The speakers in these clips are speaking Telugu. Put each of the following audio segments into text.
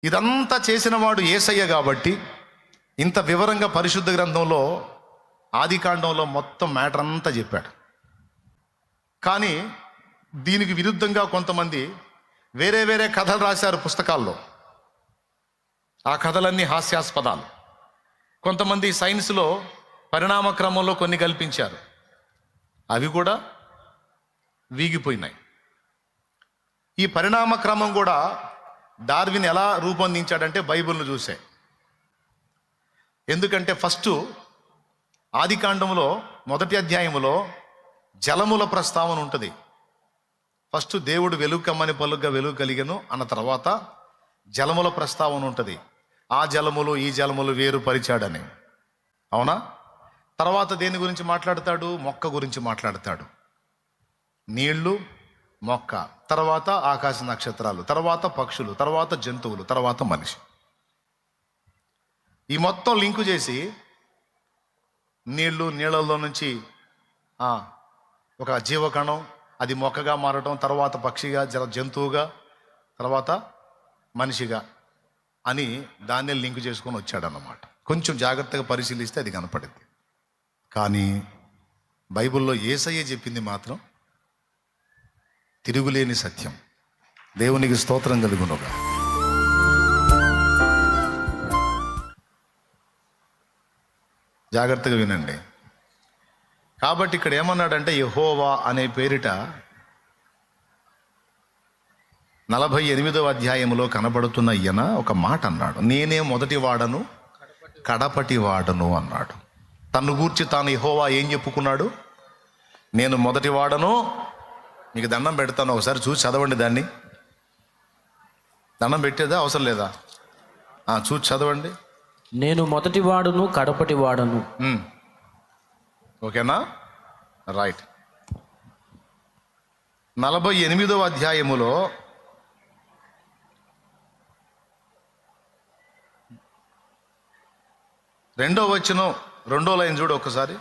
ఇదంతా చేసిన వాడు యేసయ్య కాబట్టి ఇంత వివరంగా పరిశుద్ధ గ్రంథంలో ఆదికాండంలో మొత్తం మ్యాటర్ అంతా చెప్పాడు. కానీ దీనికి విరుద్ధంగా కొంతమంది వేరే వేరే కథలు రాశారు పుస్తకాల్లో. ఆ కథలన్నీ హాస్యాస్పదాలు. కొంతమంది సైన్స్లో పరిణామ క్రమంలో కొన్ని కల్పించారు, అవి కూడా వీగిపోయినాయి. ఈ పరిణామ క్రమం కూడా డార్విన్ ఎలా రూపొందించాడంటే బైబిల్ను చూసే. ఎందుకంటే ఫస్ట్ ఆదికాండంలో మొదటి అధ్యాయంలో జలముల ప్రస్తావన ఉంటుంది. ఫస్ట్ దేవుడు వెలుగు కమ్మని పలుగ్గా వెలుగు కలిగెను అన్న తర్వాత జలముల ప్రస్తావన ఉంటుంది. ఆ జలములు ఈ జలములు వేరుపరిచాడని, అవునా? తర్వాత దేని గురించి మాట్లాడతాడు? మొక్క గురించి మాట్లాడతాడు. నీళ్లు, మొక్క, తర్వాత ఆకాశ నక్షత్రాలు, తర్వాత పక్షులు, తర్వాత జంతువులు, తర్వాత మనిషి. ఈ మొత్తం లింకు చేసి నీళ్లలో నుంచి ఒక జీవకణం, అది మొక్కగా మారటం, తర్వాత పక్షిగా, జంతువుగా, తర్వాత మనిషిగా అని దాన్నే లింకు చేసుకొని వచ్చాడన్నమాట. కొంచెం జాగ్రత్తగా పరిశీలిస్తే అది కనపడింది. కానీ బైబిల్లో యేసయ్య చెప్పింది మాత్రం తిరుగులేని సత్యం. దేవునికి స్తోత్రం కలుగునుగా. జాగ్రత్తగా వినండి. కాబట్టి ఇక్కడ ఏమన్నాడంటే, యెహోవా అనే పేరిట 48వ అధ్యాయంలో కనబడుతున్న ఈయన ఒక మాట అన్నాడు, నేనే మొదటి వాడను కడపటి వాడను అన్నాడు. తను గూర్చి తాను యెహోవా ఏం చెప్పుకున్నాడు? నేను మొదటి వాడను. మీకు దండం పెడతాను, ఒకసారి చూసి చదవండి. దాన్ని దండం పెట్టేదా అవసరం లేదా? చూసి చదవండి. నేను మొదటి వాడును కడపటి వాడను. ఓకేనా? రైట్. 48వ అధ్యాయములో 2వ వచనం 2వ లైన్ చూడు ఒకసారి.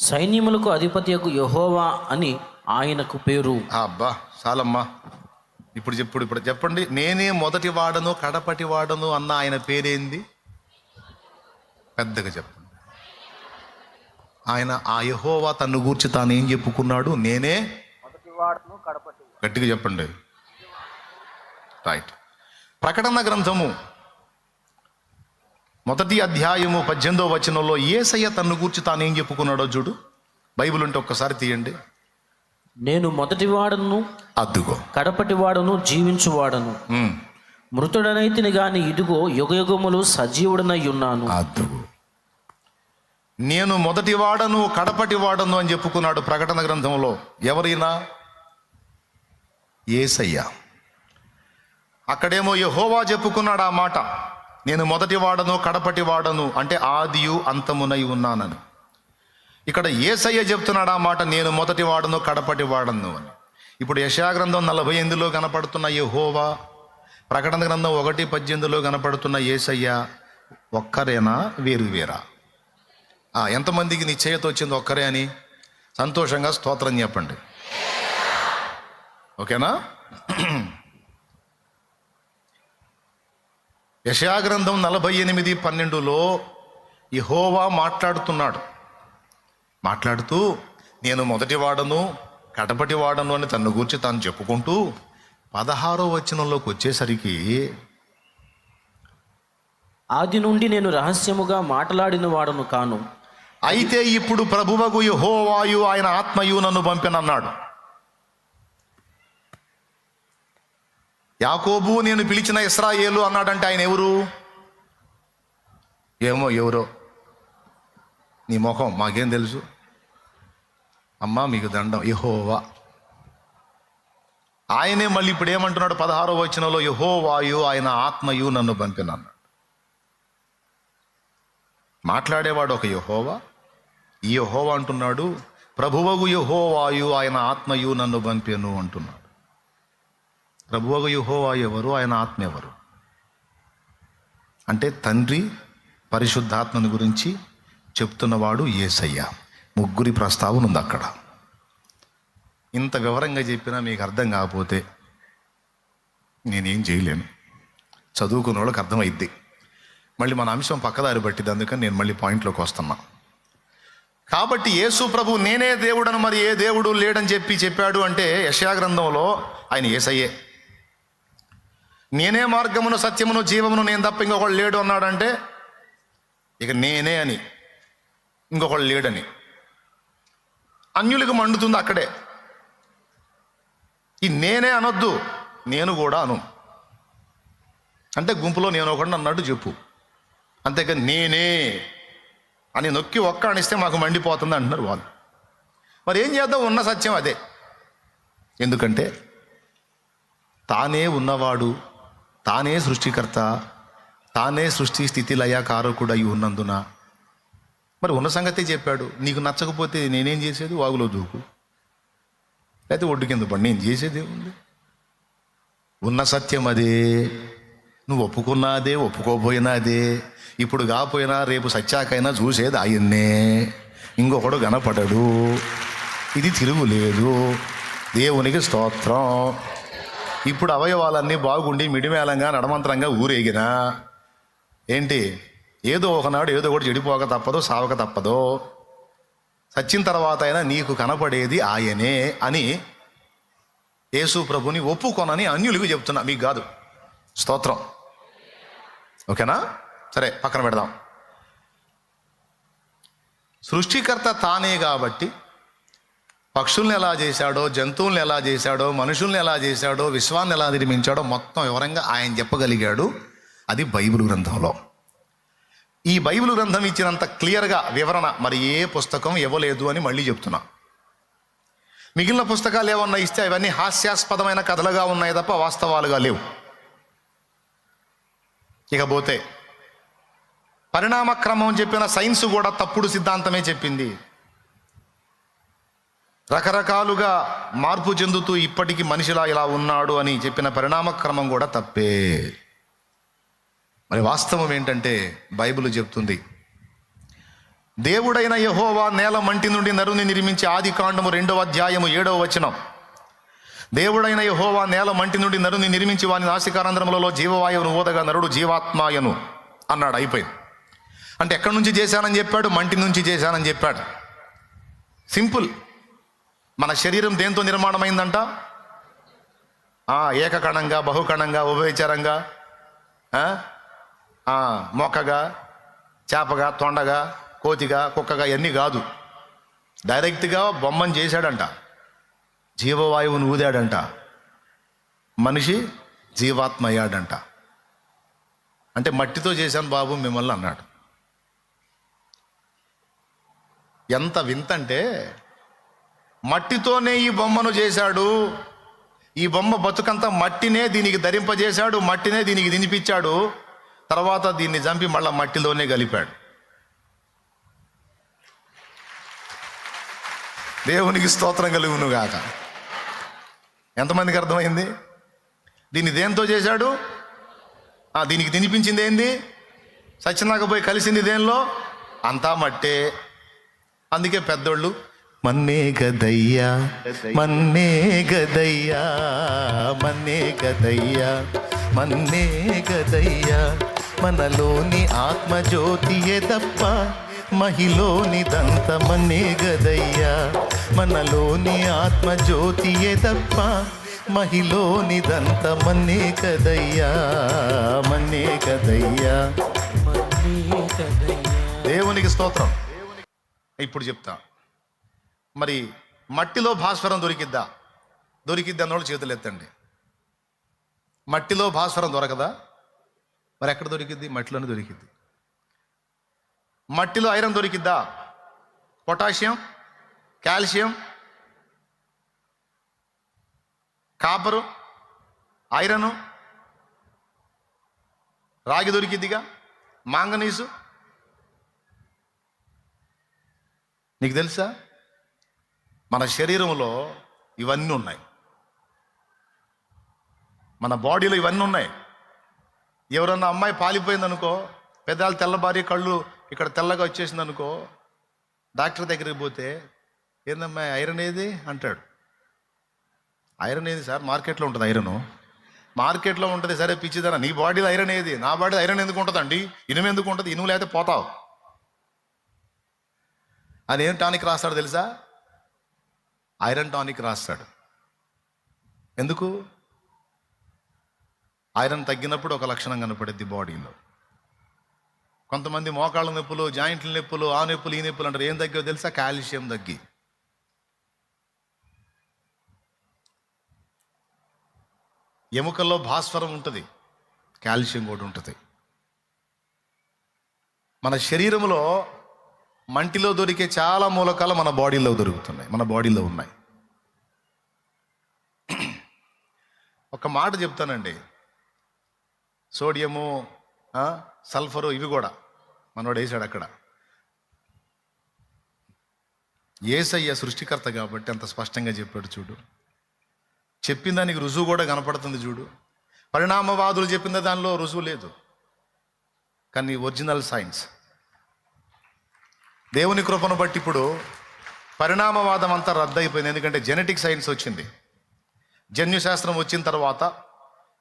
సైన్యములకు అధిపతియగు యెహోవా అని ఆయనకు పేరు. అబ్బా చాలమ్మా. ఇప్పుడు చెప్పండి, నేనే మొదటి వాడను కడపటి వాడను అన్న ఆయన పేరేంది? పెద్దగా చెప్పండి. ఆయన ఆ యెహోవా తన్ను గూర్చి తాను ఏం చెప్పుకున్నాడు? నేనే మొదటి వాడను కడపటి. గట్టిగా చెప్పండి. రైట్. ప్రకటన గ్రంథము 1వ అధ్యాయము 18వ వచనంలో యేసయ్య తన్ను గూర్చి తాను ఏం చెప్పుకున్నాడో చూడు. బైబిల్ ఉంటే ఒక్కసారి తీయండి. నేను మొదటి వాడను, అద్దుగో కడపటి వాడను, జీవించువాడను, మృతుడనైతిని గాని ఇదిగో యుగయుగములు సజీవుడనై ఉన్నాను. అద్దుగో. నేను మొదటి వాడను కడపటి వాడను అని చెప్పుకున్నాడు ప్రకటన గ్రంథంలో. ఎవరైనా? యేసయ్య. అక్కడేమో యెహోవా చెప్పుకున్నాడు ఆ మాట, నేను మొదటి వాడను కడపటి వాడను, అంటే ఆదియు అంతమునై ఉన్నానని. ఇక్కడ యేసయ్య చెప్తున్నాడు ఆ మాట, నేను మొదటి వాడను కడపటి వాడను అని. ఇప్పుడు యెషయా గ్రంథం 48లో కనపడుతున్న యెహోవా, ప్రకటన గ్రంథం 1:18లో కనపడుతున్న యేసయ్య ఒక్కరేనా వేరువేరా? ఎంతమందికి నిశ్చయత వచ్చింది ఒక్కరే అని? సంతోషంగా స్తోత్రం చెప్పండి. ఓకేనా? యెషయా గ్రంథం 48:12లో యెహోవా మాట్లాడుతూ నేను మొదటి వాడను కడపటి వాడను అని తన్ను గూర్చి తాను చెప్పుకుంటూ 16వ వచనంలోకి వచ్చేసరికి, ఆది నుండి నేను రహస్యముగా మాట్లాడిన వాడను కాను, అయితే ఇప్పుడు ప్రభువగు యెహోవాయు ఆయన ఆత్మయు నన్ను పంపినన్నాడు. యాకోబు నేను పిలిచిన ఇశ్రాయేలు అన్నాడంటే ఆయన ఎవరు? ఎవరో నీ ముఖం మాకేం తెలుసు అమ్మా, మీకు దండం. యెహోవా ఆయనే. మళ్ళీ ఇప్పుడు ఏమంటున్నాడు 16వ వచనంలో? యెహోవాయు ఆయన ఆత్మయు నన్ను పంపినన్నాడు. మాట్లాడేవాడు ఒక యెహోవా. ఈ యెహోవా అంటున్నాడు, ప్రభువగు యెహోవాయు ఆయన ఆత్మయు నన్ను పంపెను అంటున్నాడు. ప్రభువగు యెహోవా ఎవరు? ఆయన ఆత్మ ఎవరు? అంటే తండ్రి పరిశుద్ధాత్మని గురించి చెప్తున్నవాడు యేసయ్య. ముగ్గురి ప్రస్తావన ఉంది అక్కడ. ఇంత వివరంగా చెప్పినా మీకు అర్థం కాకపోతే నేనేం చేయలేను. చదువుకున్న వాళ్ళకి అర్థమైద్ది. మళ్ళీ మన అంశం పక్కదారి పట్టింది, అందుకని నేను మళ్ళీ పాయింట్లోకి వస్తున్నా. కాబట్టి యేసు ప్రభు నేనే దేవుడను మరి ఏ దేవుడు లేడని చెప్పాడు అంటే యెషయా గ్రంథంలో ఆయన యేసయ్యే. నేనే మార్గమును సత్యమును జీవమును నేను తప్ప ఇంకొకళ్ళు లేడు అన్నాడంటే ఇక నేనే అని, ఇంకొకళ్ళు లేడని. అన్యులకు మండుతుంది అక్కడే. ఈ నేనే అనొద్దు, నేను కూడా అను. అంటే గుంపులో నేను ఒకటి అన్నట్టు చెప్పు, అంతేకాని నేనే అని నొక్కి ఒక్క అనిస్తే మాకు మండిపోతుంది అంటున్నారు వాళ్ళు. మరి ఏం చేద్దాం, ఉన్న సత్యం అదే. ఎందుకంటే తానే ఉన్నవాడు, తానే సృష్టికర్త, తానే సృష్టి స్థితి లయకారకుడు అయి ఉన్నందున మరి ఉన్న సంగతే చెప్పాడు. నీకు నచ్చకపోతే నేనేం చేసేది, వాగులో దూకు, లేకపోతే ఒడ్డు కింద పడి, నేను చేసేది ఏముంది. ఉన్న సత్యం అదే. నువ్వు ఒప్పుకున్నా అదే, ఒప్పుకోపోయినా అదే. ఇప్పుడు కాపోయినా రేపు సత్యాకైనా చూసేది ఆయన్నే, ఇంకొకడు కనపడడు. ఇది తిరుగులేదు. దేవునికి స్తోత్రం. ఇప్పుడు అవయవాలన్నీ బాగుండి మిడిమేళంగా నడమంతరంగా ఊరేగినా ఏంటి, ఏదో ఒకనాడు ఏదో ఒకటి చెడిపోక తప్పదో, సావక తప్పదో. సచ్చిన తర్వాత అయినా నీకు కనపడేది ఆయనే అని యేసు ప్రభుని ఒప్పుకొనని అన్యులకు చెప్తున్నా, మీకు కాదు. స్తోత్రం. ఓకేనా? సరే, పక్కన పెడదాం. సృష్టికర్త తానే కాబట్టి పక్షుల్ని ఎలా చేశాడో, జంతువుల్ని ఎలా చేశాడో, మనుషుల్ని ఎలా చేశాడో, విశ్వాన్ని ఎలా నిర్మించాడో మొత్తం వివరంగా ఆయన చెప్పగలిగాడు. అది బైబిల్ గ్రంథంలో. ఈ బైబిల్ గ్రంథం ఇచ్చినంత క్లియర్గా వివరణ మరి ఏ పుస్తకం ఇవ్వలేదు అని మళ్ళీ చెప్తున్నా. మిగిలిన పుస్తకాలు ఏమన్నా ఇస్తే అవన్నీ హాస్యాస్పదమైన కథలుగా ఉన్నాయి తప్ప వాస్తవాలుగా లేవు. ఇకపోతే పరిణామ క్రమం చెప్పిన సైన్స్ కూడా తప్పుడు సిద్ధాంతమే చెప్పింది. రకరకాలుగా మార్పు చెందుతూ ఇప్పటికీ మనిషిలా ఇలా ఉన్నాడు అని చెప్పిన పరిణామ క్రమం కూడా తప్పే. మరి వాస్తవం ఏంటంటే బైబిల్ చెప్తుంది, దేవుడైన యెహోవా నేల మంటి నుండి నరుని నిర్మించి, ఆదికాండము 2వ అధ్యాయము 7వ వచనం. దేవుడైన యెహోవా నేల మంటి నుండి నరుని నిర్మించి వాని నాసికారంధ్రములలో జీవవాయువును ఊదగా నరుడు జీవాత్మాయను అన్నాడు. అయిపోయింది. అంటే ఎక్కడి నుంచి చేశానని చెప్పాడు? మంటి నుంచి చేశానని చెప్పాడు. సింపుల్. మన శరీరం దేంతో నిర్మాణమైందంట? ఏకకణంగా, బహుకణంగా, ఉభయచరంగా, మొక్కగా, చేపగా, తొండగా, కోతిగా, కుక్కగా, ఇవన్నీ కాదు. డైరెక్ట్గా బొమ్మను చేశాడంట, జీవవాయువును ఊదాడంట, మనిషి జీవాత్మ అయ్యాడంట. అంటే మట్టితో చేశాను బాబు మిమ్మల్ని అన్నాడు. ఎంత వింతంటే, మట్టితోనే ఈ బొమ్మను చేశాడు. ఈ బొమ్మ బతుకంతా మట్టినే దీనికి ధరింపజేశాడు, మట్టినే దీనికి తినిపించాడు. తర్వాత దీన్ని చంపి మళ్ళా మట్టిలోనే కలిపాడు. దేవునికి స్తోత్రం కలుగును గాక. ఎంతమందికి అర్థమైంది? దీన్ని దేంతో చేశాడు? దీనికి తినిపించింది ఏంది? సచ్చినాకపోయి కలిసింది దేనిలో? అంతా మట్టే. అందుకే పెద్దోళ్ళు మన్నే గదయ్యా, మన్నే గదయ్యా, మన్నే గదయ్యా, మన్నే గదయ్యా, మనలోని ఆత్మజ్యోతియే తప్ప మహిలోనిదంత మన్నే గదయ్యా, మనలోని ఆత్మజ్యోతియే తప్ప మహిలోనిదంత మన్నే కదయ్యా, మన్నే కదయ్యా. దేవునికి స్తోత్రం. ఇప్పుడు చెప్తా. మరి మట్టిలో భాస్వరం దొరికిద్దా? దొరికిద్ది అన్నోళ్ళు చేతులు ఎత్తండి. మట్టిలో భాస్వరం దొరకదా? మరి ఎక్కడ దొరికిద్ది? మట్టిలోనే దొరికిద్ది. మట్టిలో ఐరన్ దొరికిద్దా? పొటాషియం, కాల్షియం, కాపరు, ఐరను, రాగి దొరికిద్దిగా, మాంగనీసు. నీకు తెలుసా? మన శరీరంలో ఇవన్నీ ఉన్నాయి, మన బాడీలో ఇవన్నీ ఉన్నాయి. ఎవరన్నా అమ్మాయి పాలిపోయిందనుకో, పెదాలు తెల్లబారి కళ్ళు ఇక్కడ తెల్లగా వచ్చేసింది అనుకో, డాక్టర్ దగ్గరికి పోతే ఏందమ్మా ఐరన్ ఏది అంటాడు. ఐరన్ ఏది సార్? మార్కెట్లో ఉంటుంది ఐరను. మార్కెట్లో ఉంటుంది, సరే పిచ్చిదన, నీ బాడీలో ఐరన్ ఏది, నా బాడీలో ఐరన్ ఎందుకు ఉంటుందండి, ఇనుము ఎందుకు ఉంటుంది, ఇనుము లేకపోతే పోతావు. అదేం టానిక్ రాస్తాడు తెలుసా? ఐరన్ టానిక్ రాస్తాడు. ఎందుకు? ఐరన్ తగ్గినప్పుడు ఒక లక్షణం కనపడుద్ది బాడీలో. కొంతమంది మోకాళ్ళ నొప్పులు, జాయింట్ల నొప్పులు, ఆ నొప్పులు ఈ నొప్పులు అంటారు. ఏం తగ్గో తెలుసా? కాల్షియం తగ్గి. ఎముకల్లో భాస్వరం ఉంటుంది, కాల్షియం కూడా ఉంటుంది. మన శరీరంలో మంటిలో దొరికే చాలా మూలకాలు మన బాడీలో దొరుకుతున్నాయి, మన బాడీలో ఉన్నాయి. ఒక మాట చెప్తానండి, సోడియము, సల్ఫరు, ఇవి కూడా మనోడు వేసాడు అక్కడ. యేసయ్య సృష్టికర్త కాబట్టి అంత స్పష్టంగా చెప్పాడు చూడు. చెప్పిన దానికి రుజువు కూడా కనపడుతుంది చూడు. పరిణామవాదులు చెప్పిన దానిలో రుజువు లేదు, కానీ ఒరిజినల్ సైన్స్, దేవుని కృపను బట్టి ఇప్పుడు పరిణామవాదం అంతా రద్దయిపోయింది. ఎందుకంటే జెనెటిక్ సైన్స్ వచ్చింది, జన్యుశాస్త్రం వచ్చిన తర్వాత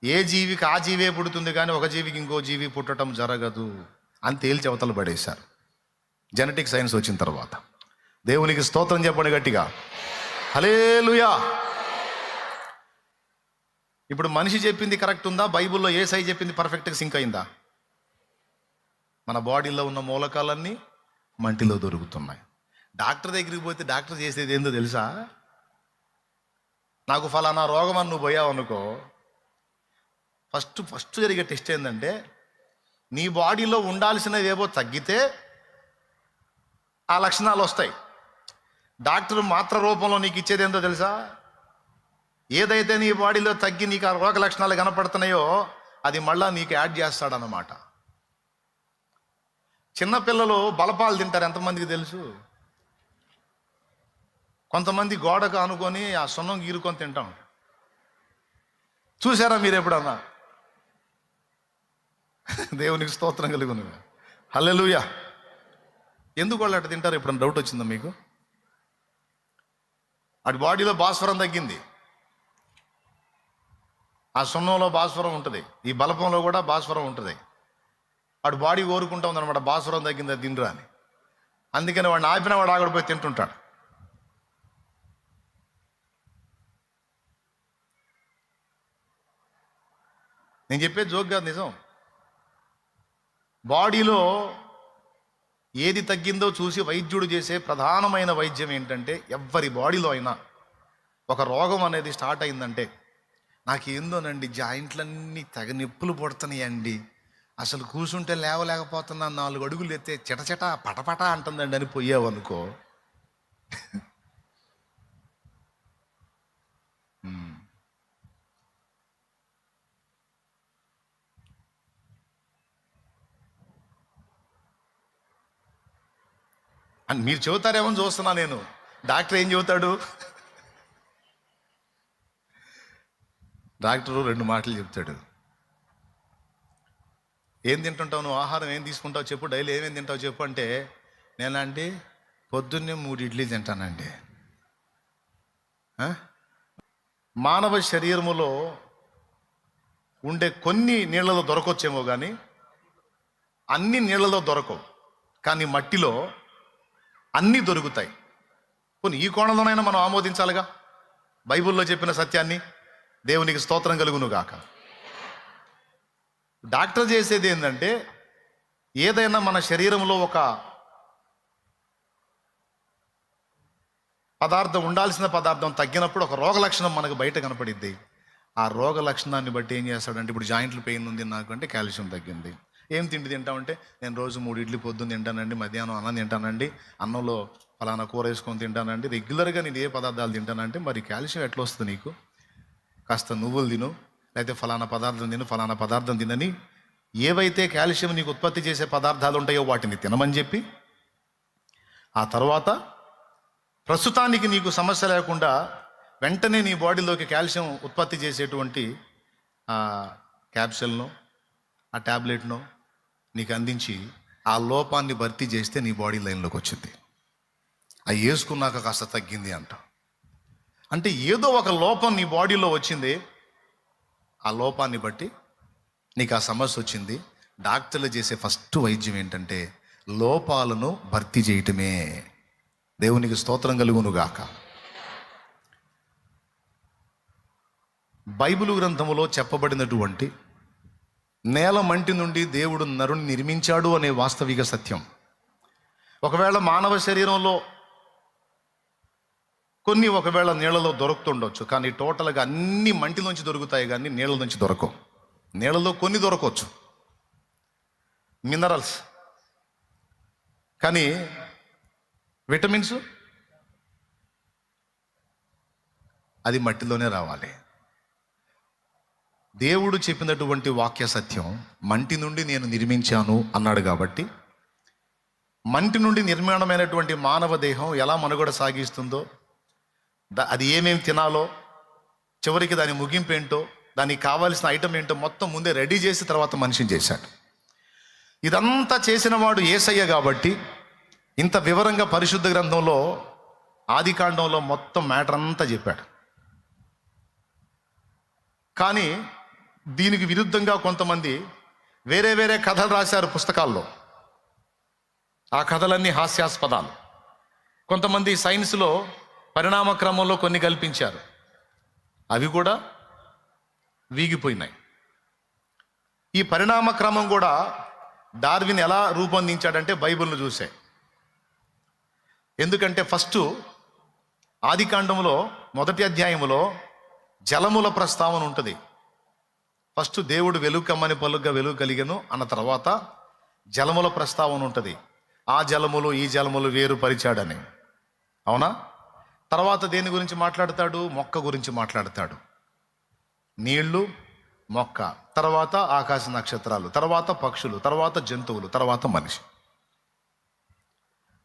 ఏ జీవికి ఆ జీవే పుడుతుంది, కానీ ఒక జీవికి ఇంకో జీవి పుట్టడం జరగదు అని తేల్చి అవతల పడేశారు జెనెటిక్ సైన్స్ వచ్చిన తర్వాత. దేవునికి స్తోత్రం చెప్పండి గట్టిగా, హల్లెలూయా. ఇప్పుడు మనిషి చెప్పింది కరెక్ట్ ఉందా? బైబిల్లో యేసయ్య చెప్పింది పర్ఫెక్ట్గా సింక్ అయిందా? మన బాడీలో ఉన్న మూలకాలన్నీ మంటిలో దొరుకుతున్నాయి. డాక్టర్ దగ్గరికి పోతే డాక్టర్ చేసేది ఏందో తెలుసా? నాకు ఫలానా రోగం అని నువ్వు పోయావు అనుకో, ఫస్ట్ జరిగే టెస్ట్ ఏంటంటే నీ బాడీలో ఉండాల్సినవి ఏవో తగ్గితే ఆ లక్షణాలు వస్తాయి. డాక్టర్ మాత్ర రూపంలో నీకు ఇచ్చేది ఏందో తెలుసా? ఏదైతే నీ బాడీలో తగ్గి నీకు ఆ రోగ లక్షణాలు కనపడుతున్నాయో అది మళ్ళా నీకు యాడ్ చేస్తాడన్నమాట. చిన్నపిల్లలు బలపాలు తింటారు, ఎంతమందికి తెలుసు? కొంతమంది గోడకు అనుకొని ఆ సున్నం గీరుకొని తింటాం. చూసారా మీరు ఎప్పుడన్నా? దేవునికి స్తోత్రం కలుగును, హల్లెలూయా. ఎందుకు వాళ్ళు అట్లా తింటారు? ఎప్పుడన్నా డౌట్ వచ్చిందా మీకు? అటు బాడీలో భాస్వరం తగ్గింది, ఆ సున్నంలో భాస్వరం ఉంటుంది, ఈ బలపంలో కూడా భాస్వరం ఉంటుంది. వాడు బాడీ కోరుకుంటా ఉందన్నమాట, భాస్వరం తగ్గింది అది తినరా అని. అందుకని వాడిని ఆపిన వాడు ఆగడిపోయి తింటుంటాడు. నేను చెప్పేది జోక్ కాదు, నిజం. బాడీలో ఏది తగ్గిందో చూసి వైద్యుడు చేసే ప్రధానమైన వైద్యం ఏంటంటే, ఎవ్వరి బాడీలో అయినా ఒక రోగం అనేది స్టార్ట్ అయిందంటే, నాకేందోనండి జాయింట్లన్నీ తెగ నొప్పులు పడుతున్నాయండి, అసలు కూర్చుంటే లేవలేకపోతున్నా, 4 అడుగులు ఎత్తే చిటచిట పటపట అంటుందండి అని పోయావు అనుకో, అని మీరు చెబుతారేమో చూస్తున్నా నేను. డాక్టర్ ఏం చెబుతాడు? డాక్టరు 2 మాటలు చెప్తాడు. ఏం తింటుంటావు నువ్వు, ఆహారం ఏం తీసుకుంటావు చెప్పు, డైలీ ఏమేమి తింటావు చెప్పు అంటే, నేనండి పొద్దున్నే 3 ఇడ్లీ తింటానండి. మానవ శరీరములో ఉండే కొన్ని నీళ్లలో దొరకొచ్చేమో కానీ అన్ని నీళ్లలో దొరకవు, కానీ మట్టిలో అన్నీ దొరుకుతాయి. కొన్ని ఈ కోణంలోనైనా మనం ఆమోదించాలిగా బైబిల్లో చెప్పిన సత్యాన్ని. దేవునికి స్తోత్రం కలుగును గాక. డాక్టర్ చేసేది ఏంటంటే, ఏదైనా మన శరీరంలో ఒక పదార్థం, ఉండాల్సిన పదార్థం తగ్గినప్పుడు ఒక రోగ లక్షణం మనకు బయట కనపడిద్ది. ఆ రోగ లక్షణాన్ని బట్టి ఏం చేస్తాడంటే, ఇప్పుడు జాయింట్లు పెయిన్ ఉంది నాకు అంటే కాల్షియం తగ్గింది. ఏం తిండి తింటామంటే, నేను రోజు 3 ఇడ్లీ పొద్దున్న తింటానండి, మధ్యాహ్నం అన్నం తింటానండి, అన్నంలో ఫలానా కూర వేసుకొని తింటానండి, రెగ్యులర్గా నేను ఏ పదార్థాలు తింటానంటే, మరి కాల్షియం ఎట్లా వస్తుంది నీకు? కాస్త నువ్వులు తిను, లేకపోతే ఫలానా పదార్థం తిను, ఫలానా పదార్థం తినని ఏవైతే కాల్షియం నీకు ఉత్పత్తి చేసే పదార్థాలు ఉంటాయో వాటిని తినమని చెప్పి, ఆ తర్వాత ప్రస్తుతానికి నీకు సమస్య లేకుండా వెంటనే నీ బాడీలోకి కాల్షియం ఉత్పత్తి చేసేటువంటి ఆ క్యాప్సూల్ను, ఆ ట్యాబ్లెట్ను నీకు అందించి ఆ లోపాన్ని భర్తీ చేస్తే నీ బాడీ లైన్లోకి వచ్చింది. అవి వేసుకున్నాక కాస్త తగ్గింది అంట. అంటే ఏదో ఒక లోపం నీ బాడీలో వచ్చింది, ఆ లోపాన్ని బట్టి నీకు ఆ సమస్య వచ్చింది. డాక్టర్లు చేసే ఫస్ట్ వైద్యం ఏంటంటే లోపాలను భర్తీ చేయటమే. దేవునికి స్తోత్రం కలుగును గాక. బైబిలు గ్రంథములో చెప్పబడినటువంటి నేల మంటి నుండి దేవుడు నరుని నిర్మించాడు అనే వాస్తవిక సత్యం ఒకవేళ మానవ శరీరంలో కొన్ని ఒకవేళ నీళ్ళలో దొరుకుతుండొచ్చు, కానీ టోటల్గా అన్ని మంటి నుంచి దొరుకుతాయి కానీ నీళ్ళ నుంచి దొరకవు. నీళ్ళలో కొన్ని దొరకవచ్చు, మినరల్స్, కానీ విటమిన్స్ అది మట్టిలోనే రావాలి. దేవుడు చెప్పినటువంటి వాక్య సత్యం మంటి నుండి నేను నిర్మించాను అన్నాడు. కాబట్టి మంటి నుండి నిర్మాణమైనటువంటి మానవ దేహం ఎలా మనుగడ సాగిస్తుందో, అది ఏమేమి తినాలో, చివరికి దాని ముగింపు ఏంటో, దానికి కావాల్సిన ఐటమ్ ఏంటో మొత్తం ముందే రెడీ చేసి తర్వాత మనిషిని చేశాడు. ఇదంతా చేసిన వాడు యేసయ్య. కాబట్టి ఇంత వివరంగా పరిశుద్ధ గ్రంథంలో ఆదికాండంలో మొత్తం మ్యాటర్ అంతా చెప్పాడు. కానీ దీనికి విరుద్ధంగా కొంతమంది వేరే వేరే కథలు రాశారు పుస్తకాల్లో. ఆ కథలన్నీ హాస్యాస్పదాలు. కొంతమంది సైన్స్లో పరిణామ క్రమంలో కొన్ని కల్పించారు, అవి కూడా వీగిపోయినాయి. ఈ పరిణామ క్రమం కూడా డార్విన్ ఎలా రూపొందించాడంటే బైబిల్ను చూసే. ఎందుకంటే ఫస్ట్ ఆదికాండంలో మొదటి అధ్యాయంలో జలముల ప్రస్తావన ఉంటుంది. ఫస్ట్ దేవుడు వెలుగు కమ్మని పలుగ్గా వెలుగు కలిగెను అన్న తర్వాత జలముల ప్రస్తావన ఉంటుంది. ఆ జలములు ఈ జలములు వేరు పరిచాడని, అవునా? తర్వాత దేని గురించి మాట్లాడతాడు? మొక్క గురించి మాట్లాడతాడు. నీళ్లు, మొక్క, తర్వాత ఆకాశ నక్షత్రాలు, తర్వాత పక్షులు, తర్వాత జంతువులు, తర్వాత మనిషి.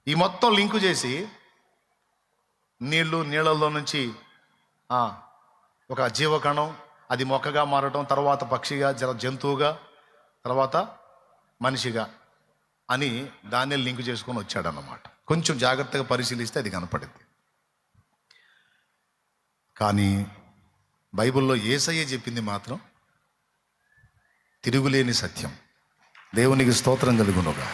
ఈ మొత్తం లింకు చేసి నీళ్లలో నుంచి ఒక జీవకణం, అది మొక్కగా మారటం, తర్వాత పక్షిగా, జంతువుగా, తర్వాత మనిషిగా అని దాన్ని లింక్ చేసుకొని వచ్చాడన్నమాట. కొంచెం జాగ్రత్తగా పరిశీలిస్తే అది కనపడింది. కానీ బైబిల్లో యేసయ్య చెప్పింది మాత్రం తిరుగులేని సత్యం. దేవునికి స్తోత్రం కలుగునుగా.